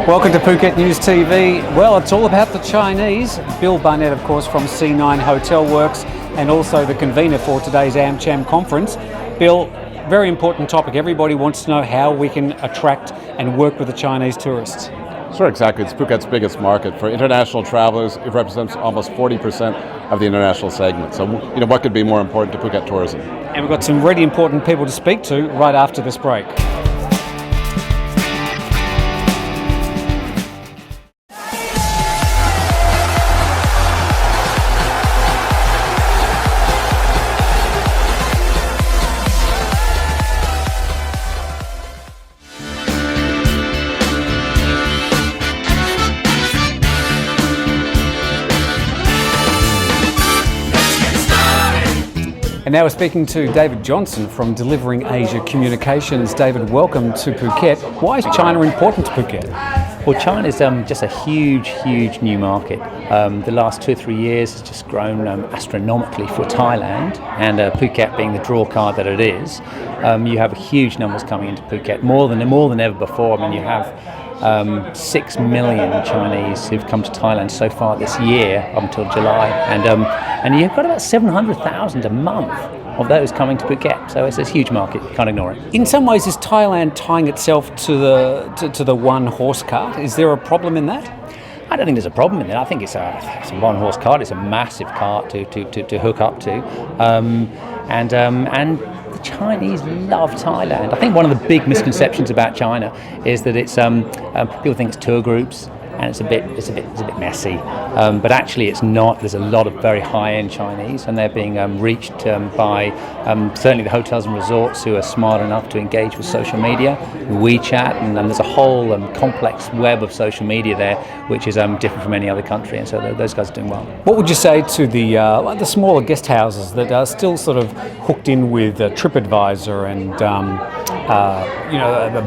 Welcome to Phuket News TV. Well, it's all about the Chinese. Bill Barnett, of course, from C9 Hotel Works, and also the convener for today's AMCHAM conference. Bill, very important topic. Everybody wants to know how we can attract and work with the Chinese tourists. Sure, exactly. It's Phuket's biggest market. For international travelers, it represents almost 40% of the international segment. So, what could be more important to Phuket tourism? And we've got some really important people to speak to right after this break. And now we're speaking to David Johnson from Delivering Asia Communications. David, welcome to Phuket. Why is China important to Phuket? Well, China's just a huge new market. The last 2 or 3 years has just grown astronomically for Thailand, and Phuket being the draw card that it is, you have huge numbers coming into Phuket, more than ever before. I mean, you have 6 million Chinese who've come to Thailand so far this year up until July, and you've got about 700,000 a month of those coming to Phuket. So it's a huge market, can't ignore it. In some ways, is Thailand tying itself to the one horse cart? Is there a problem in that? I don't think there's a problem in it. I think it's a one-horse cart. It's a massive cart to hook up to, and the Chinese love Thailand. I think one of the big misconceptions about China is that it's people think it's tour groups, and it's a bit messy. But actually, it's not. There's a lot of very high-end Chinese, and they're being reached by certainly the hotels and resorts who are smart enough to engage with social media, WeChat, and there's a whole complex web of social media there, which is different from any other country. And so those guys are doing well. What would you say to the smaller guest houses that are still sort of hooked in with TripAdvisor and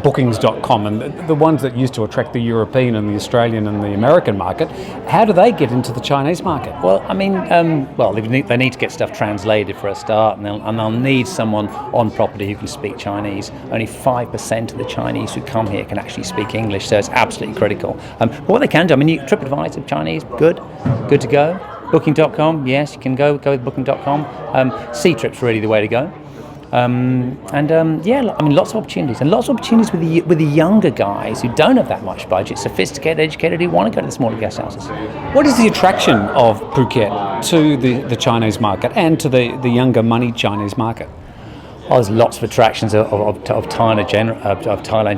Bookings.com, and the ones that used to attract the European and the Australian and the American market? How do they get into the Chinese market? Well, I mean, they need to get stuff translated for a start, and they'll need someone on property who can speak Chinese. Only 5% of the Chinese who come here can actually speak English, so it's absolutely critical. But what they can do, I mean, TripAdvisor Chinese, good to go. Booking.com, yes, you can go with Booking.com. C-Trip's really the way to go. Lots of opportunities, and lots of opportunities with the younger guys who don't have that much budget, sophisticated, educated, who want to go to the smaller guest houses. What is the attraction of Phuket to the Chinese market and to the younger money Chinese market? Oh, there's lots of attractions of Thailand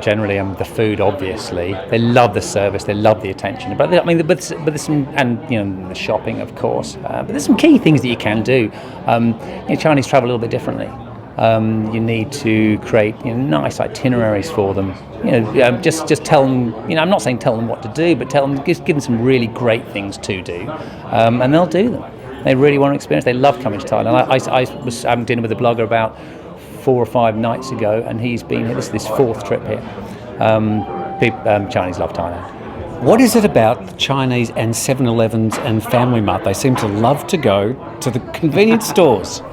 generally, and the food, obviously. They love the service, they love the attention. But there's some, and the shopping, of course. But there's some key things that you can do. Chinese travel a little bit differently. You need to create nice itineraries for them. Just tell them. I'm not saying tell them what to do, but give them some really great things to do, and they'll do them. They really want to experience. They love coming to Thailand. I was having dinner with a blogger about 4 or 5 nights ago, and he's been here. This is his 4th trip here. Chinese love Thailand. What is it about the Chinese and 7-Elevens and Family Mart? They seem to love to go to the convenience stores.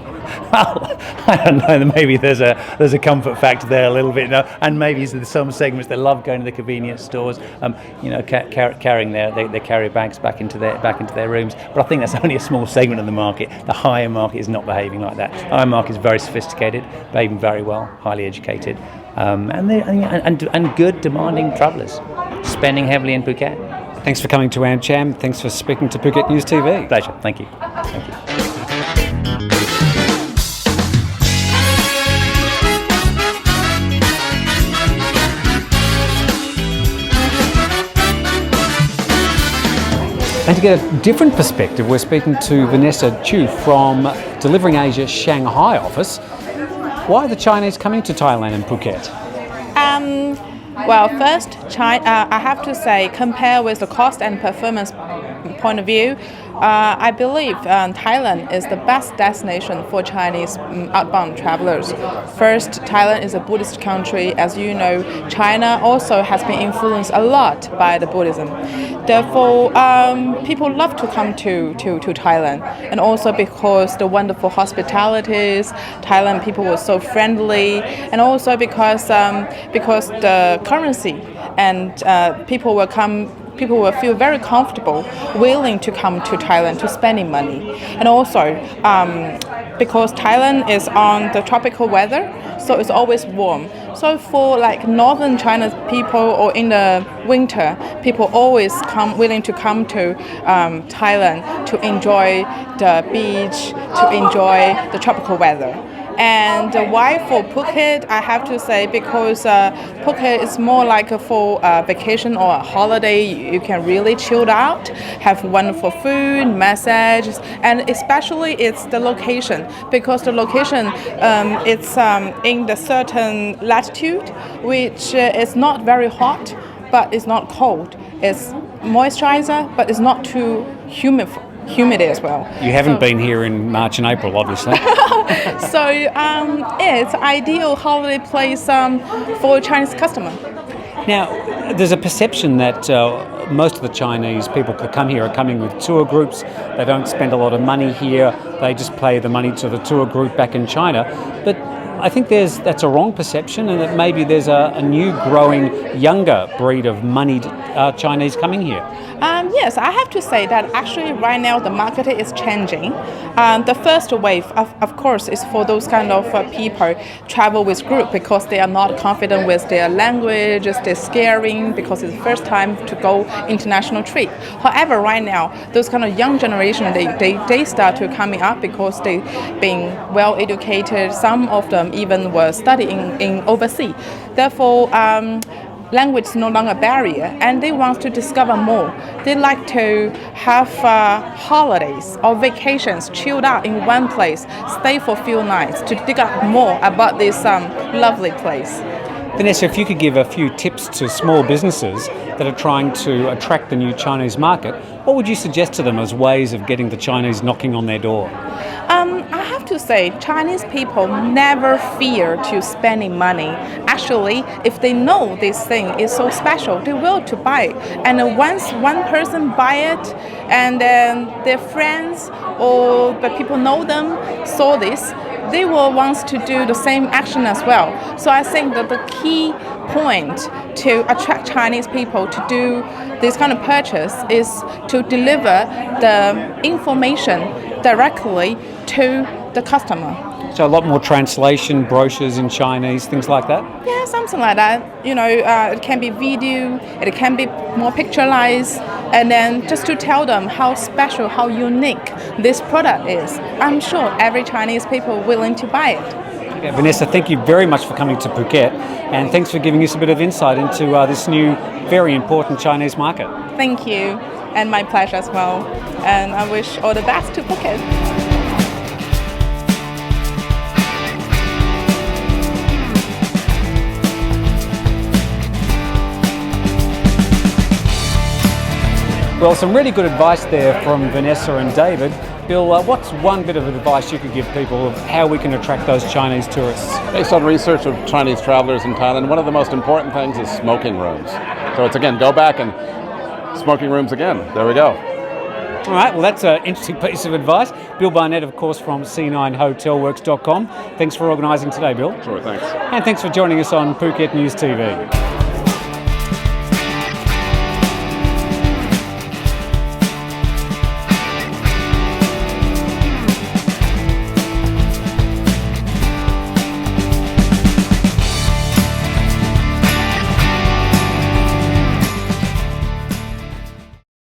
Well, I don't know. Maybe there's a comfort factor there a little bit, and maybe there's some segments that love going to the convenience stores. Carrying their carrier bags back into their rooms. But I think that's only a small segment of the market. The higher market is not behaving like that. The higher market is very sophisticated, behaving very well, highly educated, and good, demanding travellers, spending heavily in Phuket. Thanks for coming to AMCHAM. Thanks for speaking to Phuket News TV. Pleasure. Thank you. Thank you. And to get a different perspective, we're speaking to Vanessa Chu from Delivering Asia Shanghai office. Why are the Chinese coming to Thailand and Phuket? Well, first, I have to say, compare with the cost and performance point of view, I believe Thailand is the best destination for Chinese outbound travelers. First, Thailand is a Buddhist country. As you know, China also has been influenced a lot by the Buddhism. Therefore, people love to come to Thailand, and also because the wonderful hospitalities, Thailand people were so friendly, and also because the currency and people will feel very comfortable, willing to come to Thailand to spending money. And also, because Thailand is on the tropical weather, so it's always warm. So for like northern China people or in the winter, people always willing to come to Thailand to enjoy the beach, to enjoy the tropical weather. And why for Phuket? I have to say because Phuket is more like for a vacation or a holiday. You can really chill out, have wonderful food, massages, and especially it's the location, because the location it's in the certain latitude, which is not very hot, but it's not cold. It's moisturizer, but it's not too humid as well. You haven't been here in March and April, obviously. So it's ideal holiday place for Chinese customer. Now, there's a perception that most of the Chinese people that come here are coming with tour groups. They don't spend a lot of money here. They just pay the money to the tour group back in China. But I think that's a wrong perception, and that maybe there's a new growing younger breed of moneyed Chinese coming here. Yes, I have to say that actually right now the market is changing. The first wave, of course, is for those kind of people travel with group because they are not confident with their language, they're scaring because it's the first time to go international trip. However, right now, those kind of young generation, they start to coming up because they being well educated. Some of them even were studying in overseas. Therefore, language is no longer a barrier, and they want to discover more. They like to have holidays or vacations, chilled out in one place, stay for a few nights to dig up more about this lovely place. Vanessa, if you could give a few tips to small businesses that are trying to attract the new Chinese market, what would you suggest to them as ways of getting the Chinese knocking on their door? I have to say, Chinese people never fear to spending money. Actually, if they know this thing is so special, they will to buy it. And once one person buy it, and then their friends or the people know them saw this, they will want to do the same action as well. So I think that the key point to attract Chinese people to do this kind of purchase is to deliver the information directly to the customer. So a lot more translation, brochures in Chinese, things like that? Yeah, something like that. You know, it can be video, it can be more picturized, and then just to tell them how special, how unique this product is. I'm sure every Chinese people willing to buy it. Okay, Vanessa, thank you very much for coming to Phuket, and thanks for giving us a bit of insight into this new, very important Chinese market. Thank you, and my pleasure as well. And I wish all the best to Phuket. Well, some really good advice there from Vanessa and David. Bill, what's one bit of advice you could give people of how we can attract those Chinese tourists? Based on research of Chinese travelers in Thailand, one of the most important things is smoking rooms. So it's again, go back and smoking rooms again. There we go. All right, well, that's an interesting piece of advice. Bill Barnett, of course, from C9hotelworks.com. Thanks for organising today, Bill. Sure, thanks. And thanks for joining us on Phuket News TV.